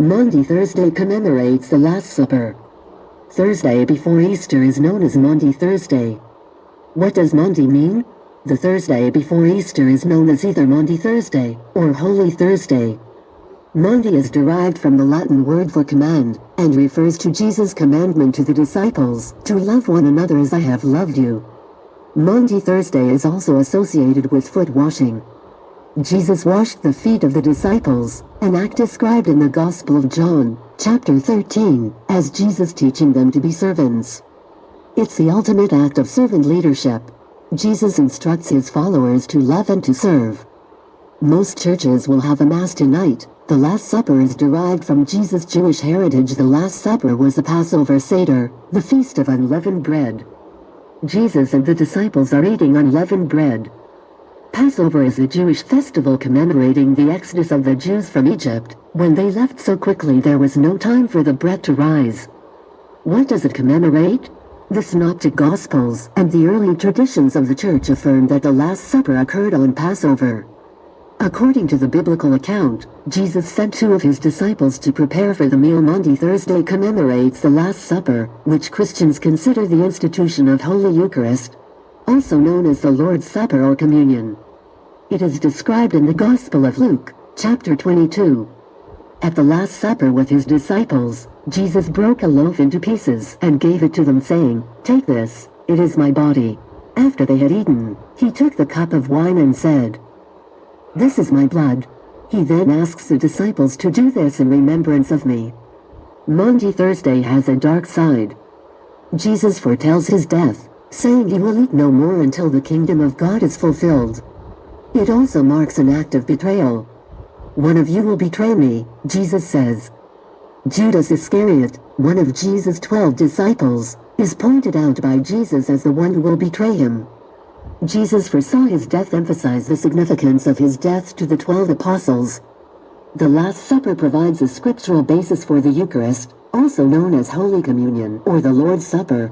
Maundy Thursday commemorates the Last Supper. Thursday before Easter is known as Maundy Thursday. What does Maundy mean? The Thursday before Easter is known as either Maundy Thursday or Holy Thursday. Maundy is derived from the Latin word for command, and refers to Jesus' commandment to the disciples, to love one another as I have loved you. Maundy Thursday is also associated with foot washing. Jesus washed the feet of the disciples, an act described in the Gospel of John, chapter 13, as Jesus teaching them to be servants. It's the ultimate act of servant leadership. Jesus instructs his followers to love and to serve. Most churches will have a Mass tonight. The Last Supper is derived from Jesus' Jewish heritage. The Last Supper was the Passover Seder, the feast of unleavened bread. Jesus and the disciples are eating unleavened bread. Passover is a Jewish festival commemorating the exodus of the Jews from Egypt, when they left so quickly there was no time for the bread to rise. What does it commemorate? The Synoptic Gospels and the early traditions of the Church affirm that the Last Supper occurred on Passover. According to the biblical account, Jesus sent 2 of his disciples to prepare for the meal. Maundy Thursday commemorates the Last Supper, which Christians consider the institution of Holy Eucharist, also known as the Lord's Supper or Communion. It is described in the Gospel of Luke, chapter 22. At the Last Supper with his disciples, Jesus broke a loaf into pieces and gave it to them, saying, "Take this, it is my body." After they had eaten, he took the cup of wine and said, "This is my blood." He then asks the disciples to do this in remembrance of me. Maundy Thursday has a dark side. Jesus foretells his death, saying he will eat no more until the kingdom of God is fulfilled. It also marks an act of betrayal. "One of you will betray me," Jesus says. Judas Iscariot, one of Jesus' 12 disciples, is pointed out by Jesus as the one who will betray him. Jesus foresaw his death, emphasized the significance of his death to the 12 apostles. The Last Supper provides a scriptural basis for the Eucharist, also known as Holy Communion or the Lord's Supper.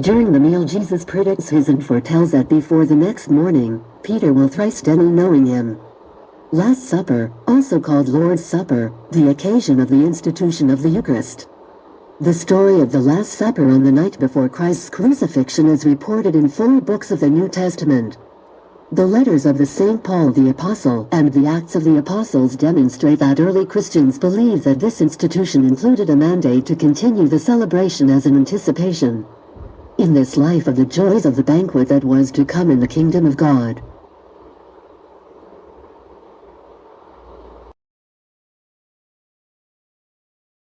During the meal, Jesus predicts his and foretells that before the next morning, Peter will thrice deny knowing him. Last Supper, also called Lord's Supper, the occasion of the institution of the Eucharist. The story of the Last Supper on the night before Christ's crucifixion is reported in 4 books of the New Testament. The letters of the St. Paul the Apostle and the Acts of the Apostles demonstrate that early Christians believed that this institution included a mandate to continue the celebration as an anticipation in this life of the joys of the banquet that was to come in the kingdom of God.